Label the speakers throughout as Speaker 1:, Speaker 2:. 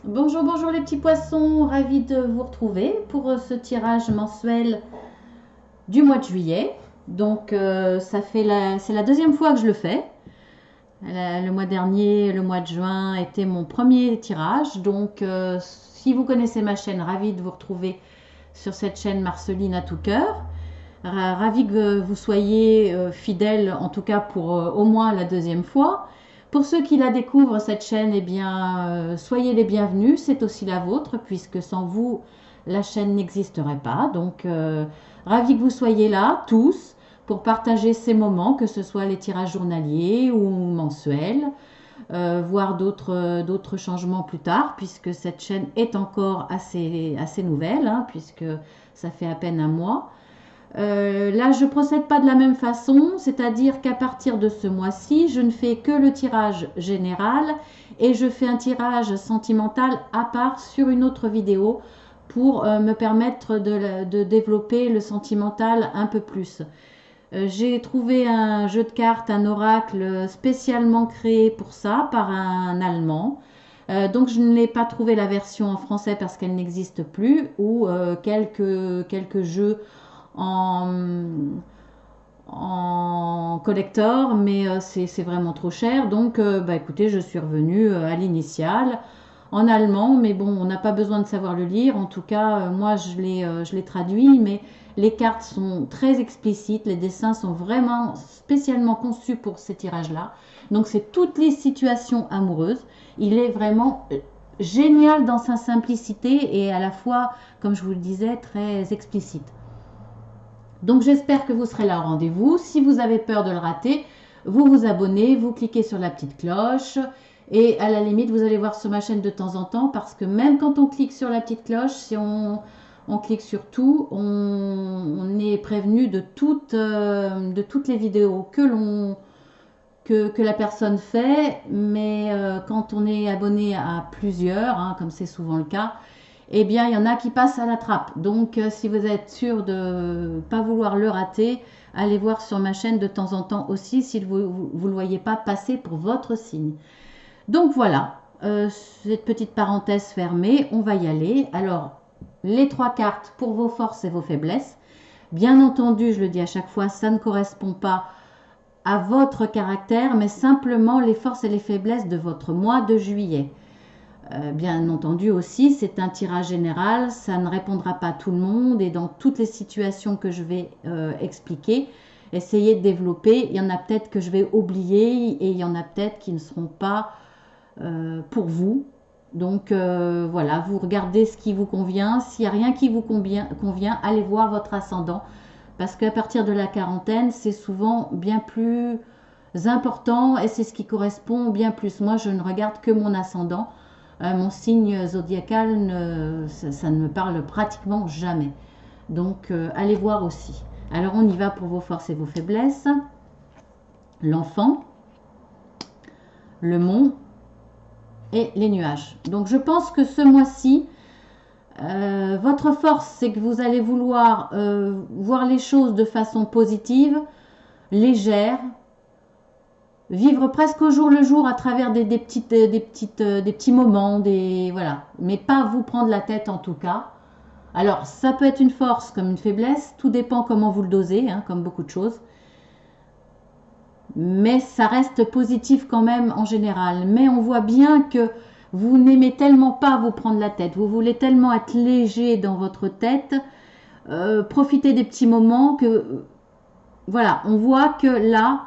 Speaker 1: Bonjour, bonjour les petits poissons, ravi de vous retrouver pour ce tirage mensuel du mois de juillet. Donc c'est la deuxième fois que je le fais. Le mois dernier, le mois de juin était mon premier tirage. Donc si vous connaissez ma chaîne, ravi de vous retrouver sur cette chaîne Marceline à tout cœur. Ravi que vous soyez fidèles, en tout cas pour au moins la deuxième fois. Pour ceux qui la découvrent, cette chaîne, eh bien, soyez les bienvenus. C'est aussi la vôtre, puisque sans vous, la chaîne n'existerait pas. Donc, ravi que vous soyez là, tous, pour partager ces moments, que ce soit les tirages journaliers ou mensuels, voire d'autres changements plus tard, puisque cette chaîne est encore assez nouvelle, hein, puisque ça fait à peine un mois. Là, je procède pas de la même façon, c'est-à-dire qu'à partir de ce mois-ci, je ne fais que le tirage général et je fais un tirage sentimental à part sur une autre vidéo pour me permettre de développer le sentimental un peu plus. J'ai trouvé un jeu de cartes, un oracle spécialement créé pour ça par un Allemand. Donc je n'ai pas trouvé la version en français parce qu'elle n'existe plus ou quelques jeux en, en collector, mais c'est vraiment trop cher. Donc, bah, écoutez, je suis revenue à l'initiale en allemand, mais bon, on n'a pas besoin de savoir le lire. En tout cas, moi, je l'ai traduit, mais les cartes sont très explicites, les dessins sont vraiment spécialement conçus pour ces tirages-là. Donc, c'est toutes les situations amoureuses. Il est vraiment génial dans sa simplicité et à la fois, comme je vous le disais, très explicite. Donc j'espère que vous serez là au rendez-vous. Si vous avez peur de le rater, vous vous abonnez, vous cliquez sur la petite cloche et à la limite vous allez voir sur ma chaîne de temps en temps parce que même quand on clique sur la petite cloche, si on clique sur tout, on est prévenu de toutes les vidéos que la personne fait, mais quand on est abonné à plusieurs, hein, comme c'est souvent le cas, eh bien, il y en a qui passent à la trappe. Donc, si vous êtes sûr de ne pas vouloir le rater, allez voir sur ma chaîne de temps en temps aussi si vous ne le voyez pas passer pour votre signe. Donc voilà, cette petite parenthèse fermée, on va y aller. Alors, les trois cartes pour vos forces et vos faiblesses. Bien entendu, je le dis à chaque fois, ça ne correspond pas à votre caractère, mais simplement les forces et les faiblesses de votre mois de juillet. Bien entendu aussi, c'est un tirage général, ça ne répondra pas à tout le monde et dans toutes les situations que je vais expliquer, essayez de développer. Il y en a peut-être que je vais oublier et il y en a peut-être qui ne seront pas pour vous. Donc voilà, vous regardez ce qui vous convient. S'il n'y a rien qui vous convient, allez voir votre ascendant. Parce qu'à partir de la quarantaine, c'est souvent bien plus important et c'est ce qui correspond bien plus. Moi, je ne regarde que mon ascendant. Mon signe zodiacal, ça ne me parle pratiquement jamais. Donc, allez voir aussi. Alors, on y va pour vos forces et vos faiblesses. L'enfant, le mont et les nuages. Donc, je pense que ce mois-ci, votre force, c'est que vous allez vouloir voir les choses de façon positive, légère, vivre presque au jour le jour à travers des petits moments, voilà, mais pas vous prendre la tête en tout cas. Alors, ça peut être une force comme une faiblesse, tout dépend comment vous le dosez, hein, comme beaucoup de choses. Mais ça reste positif quand même en général. Mais on voit bien que vous n'aimez tellement pas vous prendre la tête, vous voulez tellement être léger dans votre tête, profiter des petits moments que, voilà, on voit que là,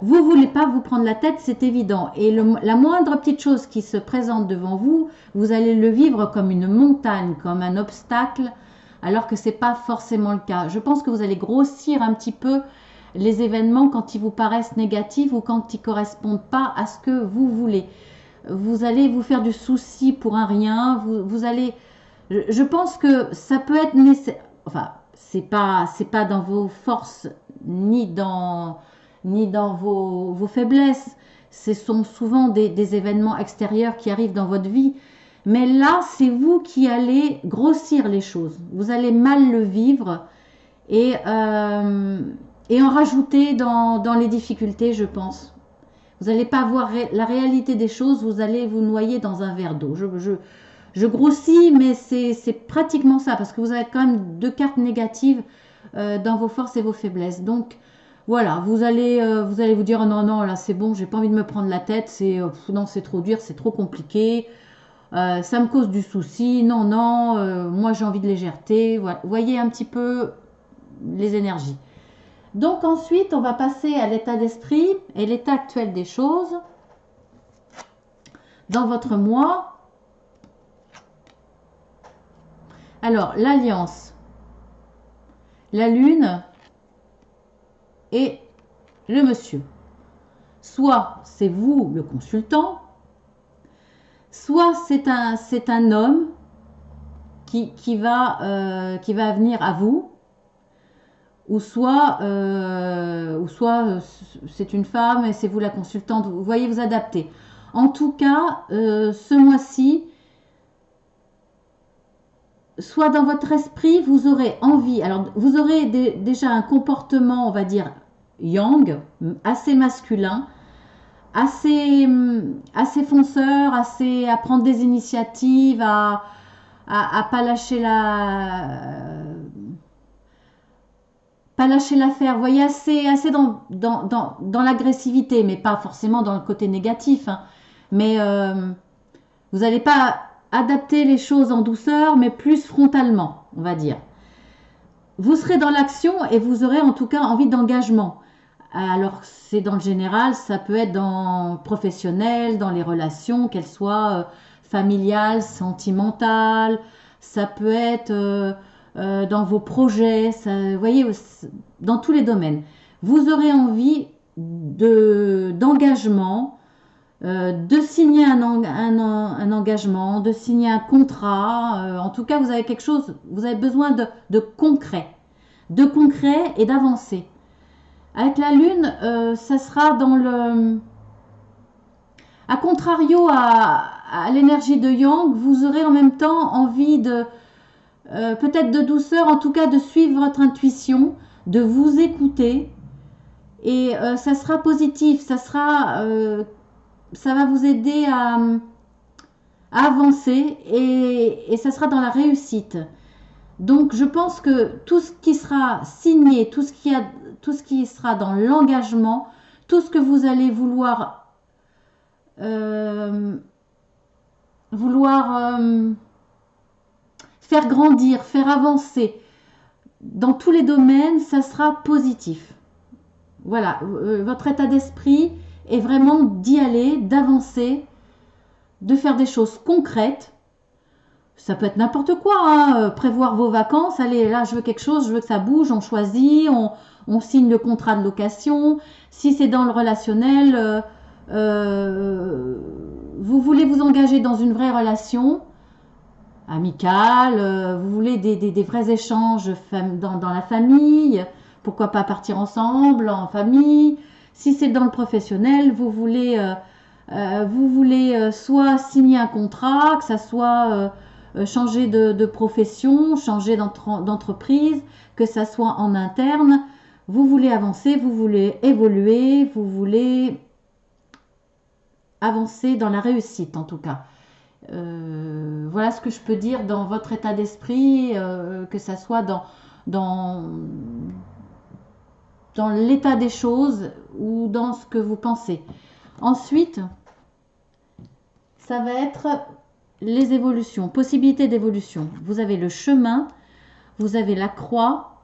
Speaker 1: vous ne voulez pas vous prendre la tête, c'est évident. Et la moindre petite chose qui se présente devant vous, vous allez le vivre comme une montagne, comme un obstacle, alors que ce n'est pas forcément le cas. Je pense que vous allez grossir un petit peu les événements quand ils vous paraissent négatifs ou quand ils ne correspondent pas à ce que vous voulez. Vous allez vous faire du souci pour un rien. Vous allez. Je pense que ça peut être nécessaire. Enfin, c'est pas dans vos forces ni dans vos faiblesses. Ce sont souvent des événements extérieurs qui arrivent dans votre vie. Mais là, c'est vous qui allez grossir les choses. Vous allez mal le vivre et en rajouter dans les difficultés, je pense. Vous n'allez pas voir la réalité des choses, vous allez vous noyer dans un verre d'eau. Je grossis, mais c'est pratiquement ça, parce que vous avez quand même deux cartes négatives dans vos forces et vos faiblesses. Donc, voilà, vous allez vous dire, oh non, non, là c'est bon, j'ai pas envie de me prendre la tête, non, c'est trop dur, c'est trop compliqué, ça me cause du souci, non, non, moi j'ai envie de légèreté. Voilà. Vous voyez un petit peu les énergies. Donc ensuite, on va passer à l'état d'esprit et l'état actuel des choses dans votre mois. Alors, l'alliance, la lune et le monsieur. Soit c'est vous le consultant, soit c'est un homme qui va venir à vous, ou soit c'est une femme et c'est vous la consultante. Vous voyez, vous adapter. En tout cas, ce mois-ci, soit dans votre esprit, vous aurez envie, alors vous aurez déjà un comportement, on va dire, yang, assez masculin, assez fonceur, assez à prendre des initiatives, à pas lâcher l'affaire. Vous voyez, assez dans l'agressivité, mais pas forcément dans le côté négatif, hein. Mais vous n'allez pas adapter les choses en douceur, mais plus frontalement, on va dire. Vous serez dans l'action et vous aurez en tout cas envie d'engagement. Alors, c'est dans le général, ça peut être dans le professionnel, dans les relations, qu'elles soient familiales, sentimentales, ça peut être dans vos projets, vous voyez, dans tous les domaines. Vous aurez envie d'engagement, de signer un engagement, de signer un contrat. En tout cas, vous avez quelque chose, vous avez besoin de concret et d'avancer. Avec la lune, ça sera dans le... À contrario à l'énergie de Yang, vous aurez en même temps envie de... peut-être de douceur, en tout cas de suivre votre intuition, de vous écouter. Et ça sera positif, ça va vous aider à avancer et ça sera dans la réussite. Donc je pense que tout ce qui sera signé, tout ce qui sera dans l'engagement, tout ce que vous allez vouloir faire grandir, faire avancer dans tous les domaines, ça sera positif. Voilà, votre état d'esprit est vraiment d'y aller, d'avancer, de faire des choses concrètes. Ça peut être n'importe quoi, hein. Prévoir vos vacances, allez, là je veux quelque chose, je veux que ça bouge, on choisit, on signe le contrat de location. Si c'est dans le relationnel, vous voulez vous engager dans une vraie relation amicale, vous voulez des vrais échanges dans la famille, pourquoi pas partir ensemble, en famille. Si c'est dans le professionnel, vous voulez soit signer un contrat, que ça soit changer de profession, changer d'entreprise, que ça soit en interne. Vous voulez avancer, vous voulez évoluer, vous voulez avancer dans la réussite en tout cas. Voilà ce que je peux dire dans votre état d'esprit, que ça soit dans l'état des choses ou dans ce que vous pensez. Ensuite, ça va être les évolutions, possibilités d'évolution. Vous avez le chemin, vous avez la croix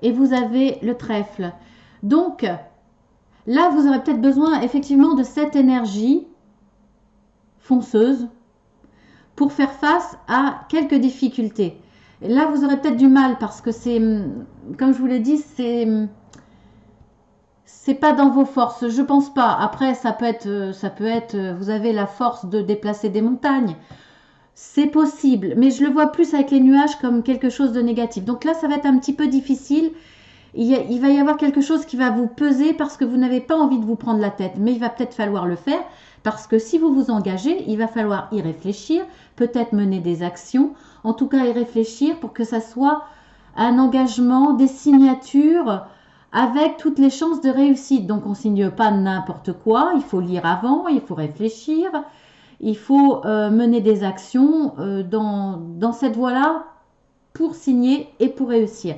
Speaker 1: et vous avez le trèfle. Donc, là, vous aurez peut-être besoin effectivement de cette énergie fonceuse pour faire face à quelques difficultés. Et là, vous aurez peut-être du mal parce que c'est, comme je vous l'ai dit, c'est pas dans vos forces. Je pense pas. Après, ça peut être, vous avez la force de déplacer des montagnes. C'est possible, mais je le vois plus avec les nuages comme quelque chose de négatif. Donc là, ça va être un petit peu difficile. Il va y avoir quelque chose qui va vous peser parce que vous n'avez pas envie de vous prendre la tête. Mais il va peut-être falloir le faire parce que si vous vous engagez, il va falloir y réfléchir, peut-être mener des actions, en tout cas y réfléchir pour que ça soit un engagement, des signatures avec toutes les chances de réussite. Donc on ne signe pas n'importe quoi, il faut lire avant, il faut réfléchir, il faut mener des actions dans cette voie-là pour signer et pour réussir.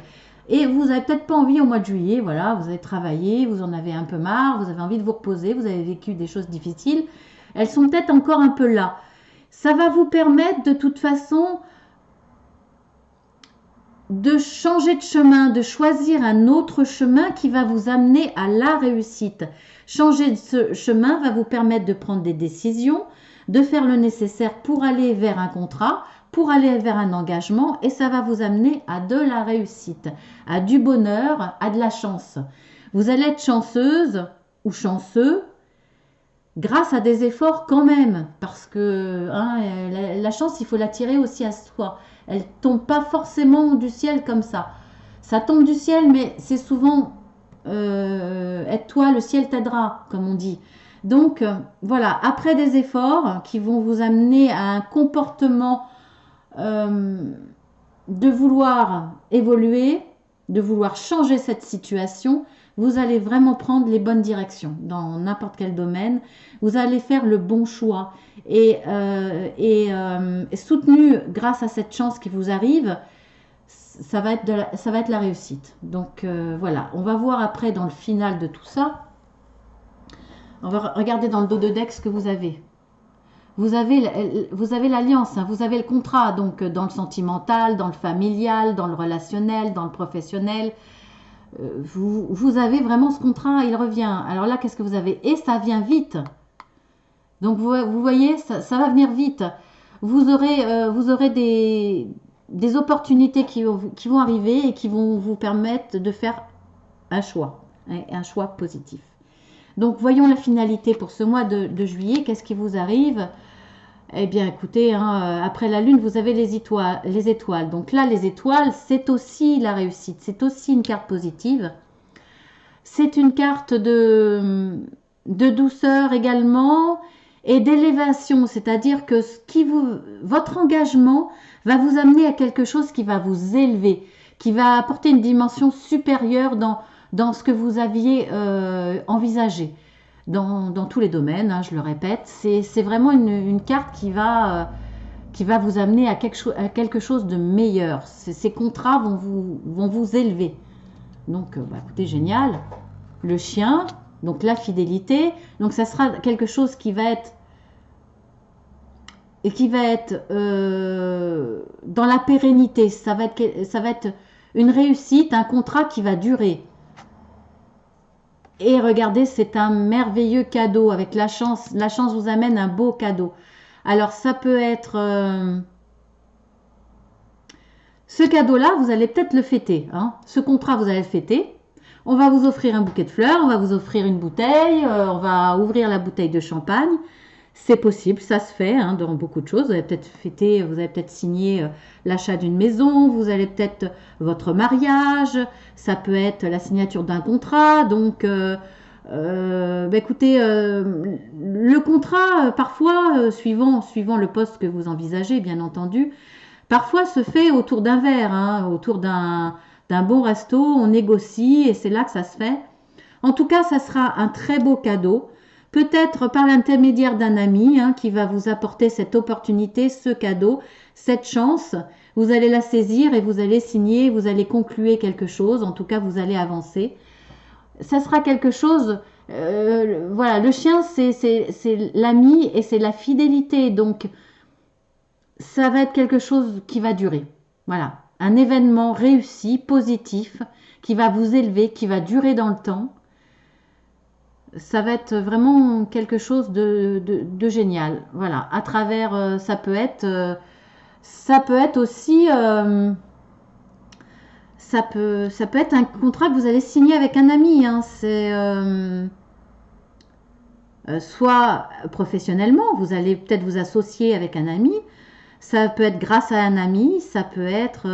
Speaker 1: Et vous n'avez peut-être pas envie au mois de juillet, voilà, vous avez travaillé, vous en avez un peu marre, vous avez envie de vous reposer, vous avez vécu des choses difficiles, elles sont peut-être encore un peu là. Ça va vous permettre de toute façon de changer de chemin, de choisir un autre chemin qui va vous amener à la réussite. Changer de ce chemin va vous permettre de prendre des décisions, de faire le nécessaire pour aller vers un contrat, pour aller vers un engagement, et ça va vous amener à de la réussite, à du bonheur, à de la chance. Vous allez être chanceuse ou chanceux grâce à des efforts quand même, parce que hein, la chance, il faut la tirer aussi à soi. Elle tombe pas forcément du ciel comme ça. Ça tombe du ciel, mais c'est souvent aide-toi, le ciel t'aidera, comme on dit. Donc voilà, après des efforts qui vont vous amener à un comportement de vouloir évoluer, de vouloir changer cette situation, vous allez vraiment prendre les bonnes directions dans n'importe quel domaine. Vous allez faire le bon choix et soutenu grâce à cette chance qui vous arrive, ça va être la réussite. Donc voilà, on va voir après dans le final de tout ça. On va regarder dans le dos de deck ce que vous avez. Vous avez l'alliance, hein, vous avez le contrat, donc dans le sentimental, dans le familial, dans le relationnel, dans le professionnel. Vous avez vraiment ce contrat, il revient. Alors là, qu'est-ce que vous avez? Et ça vient vite. Donc vous voyez, ça va venir vite. Vous aurez des opportunités qui vont arriver et qui vont vous permettre de faire un choix positif. Donc voyons la finalité pour ce mois de juillet. Qu'est-ce qui vous arrive? Eh bien écoutez, hein, après la lune, vous avez les étoiles. Donc là, les étoiles, c'est aussi la réussite. C'est aussi une carte positive. C'est une carte de douceur également et d'élévation. C'est-à-dire que votre engagement va vous amener à quelque chose qui va vous élever, qui va apporter une dimension supérieure dans ce que vous aviez envisagé. Dans tous les domaines, hein, je le répète, c'est vraiment une carte qui va vous amener à quelque chose de meilleur. Ces contrats vont vous élever. Donc, écoutez, génial. Le chien, donc la fidélité. Donc, ça sera quelque chose qui va être dans la pérennité. Ça va être une réussite, un contrat qui va durer. Et regardez, c'est un merveilleux cadeau avec la chance. La chance vous amène un beau cadeau. Alors ça peut être... ce cadeau-là, vous allez peut-être le fêter. Hein. Ce contrat, vous allez le fêter. On va vous offrir un bouquet de fleurs, on va vous offrir une bouteille, on va ouvrir la bouteille de champagne. C'est possible, ça se fait hein, dans beaucoup de choses. Vous allez peut-être fêter, vous allez peut-être signer l'achat d'une maison, vous allez peut-être votre mariage, ça peut être la signature d'un contrat. Donc, écoutez, le contrat, parfois, suivant le poste que vous envisagez, bien entendu, parfois se fait autour d'un verre, hein, autour d'un bon resto, on négocie et c'est là que ça se fait. En tout cas, ça sera un très beau cadeau. Peut-être par l'intermédiaire d'un ami hein, qui va vous apporter cette opportunité, ce cadeau, cette chance. Vous allez la saisir et vous allez signer, vous allez conclure quelque chose. En tout cas, vous allez avancer. Ça sera quelque chose... voilà, le chien, c'est l'ami et c'est la fidélité. Donc, ça va être quelque chose qui va durer. Voilà, un événement réussi, positif, qui va vous élever, qui va durer dans le temps. Ça va être vraiment quelque chose de génial. Voilà, à travers, ça peut être aussi, ça peut être un contrat que vous allez signer avec un ami. Hein. C'est soit professionnellement, vous allez peut-être vous associer avec un ami. Ça peut être grâce à un ami, ça peut être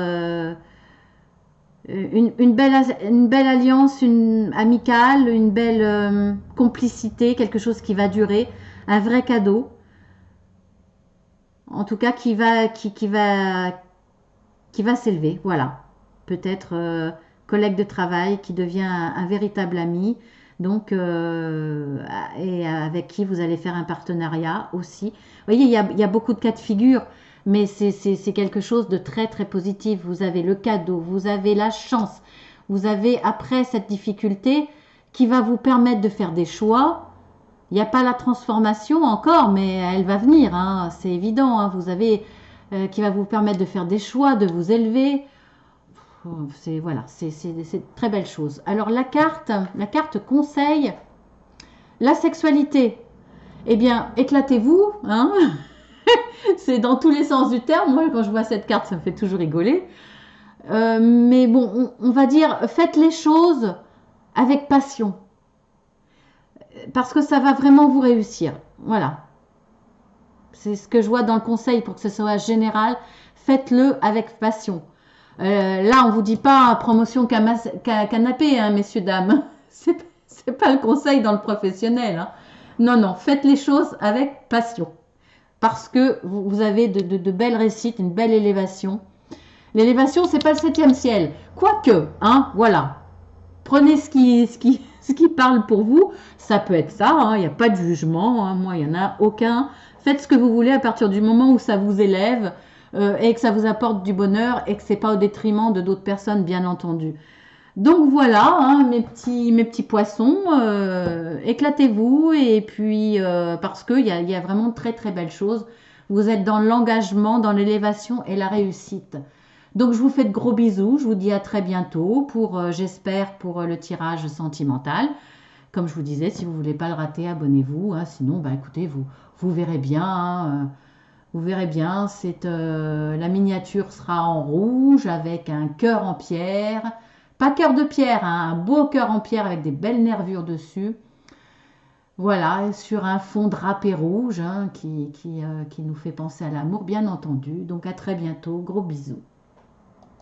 Speaker 1: une belle alliance, une amicale, une belle complicité, quelque chose qui va durer, un vrai cadeau. En tout cas, qui va s'élever. Voilà. Peut-être collègue de travail qui devient un véritable ami. Donc, et avec qui vous allez faire un partenariat aussi. Vous voyez, il y a beaucoup de cas de figure, mais c'est quelque chose de très très positif. Vous avez le cadeau, vous avez la chance, vous avez après cette difficulté qui va vous permettre de faire des choix. Il n'y a pas la transformation encore, mais elle va venir, hein, c'est évident. Hein, vous avez qui va vous permettre de faire des choix, de vous élever. C'est voilà, c'est une très belle chose. Alors la carte conseille la sexualité. Eh bien, éclatez-vous, hein. C'est dans tous les sens du terme. Moi, quand je vois cette carte, ça me fait toujours rigoler. Mais bon, on va dire, faites les choses avec passion, parce que ça va vraiment vous réussir. Voilà, c'est ce que je vois dans le conseil pour que ce soit général. Faites-le avec passion. Là, on vous dit pas promotion canapé, hein, messieurs, dames. C'est pas le conseil dans le professionnel. Hein. Non, non, faites les choses avec passion. Parce que vous avez de belles réussites, une belle élévation. L'élévation, c'est pas le 7e ciel. Quoique, hein, voilà. Prenez ce qui parle pour vous. Ça peut être ça, il n'y a pas de jugement. Hein, moi, il n'y en a aucun. Faites ce que vous voulez à partir du moment où ça vous élève et que ça vous apporte du bonheur et que ce n'est pas au détriment de d'autres personnes, bien entendu. Donc voilà, hein, mes petits poissons, éclatez-vous et puis parce qu'il y a vraiment de très très belles choses. Vous êtes dans l'engagement, dans l'élévation et la réussite. Donc je vous fais de gros bisous, je vous dis à très bientôt pour, j'espère, pour le tirage sentimental. Comme je vous disais, si vous ne voulez pas le rater, abonnez-vous. Hein, sinon, bah, écoutez, vous verrez bien. Hein, vous verrez bien, la miniature sera en rouge avec un cœur en pierre. Pas cœur de pierre, hein, un beau cœur en pierre avec des belles nervures dessus. Voilà, sur un fond drapé rouge hein, qui nous fait penser à l'amour, bien entendu. Donc à très bientôt, gros bisous.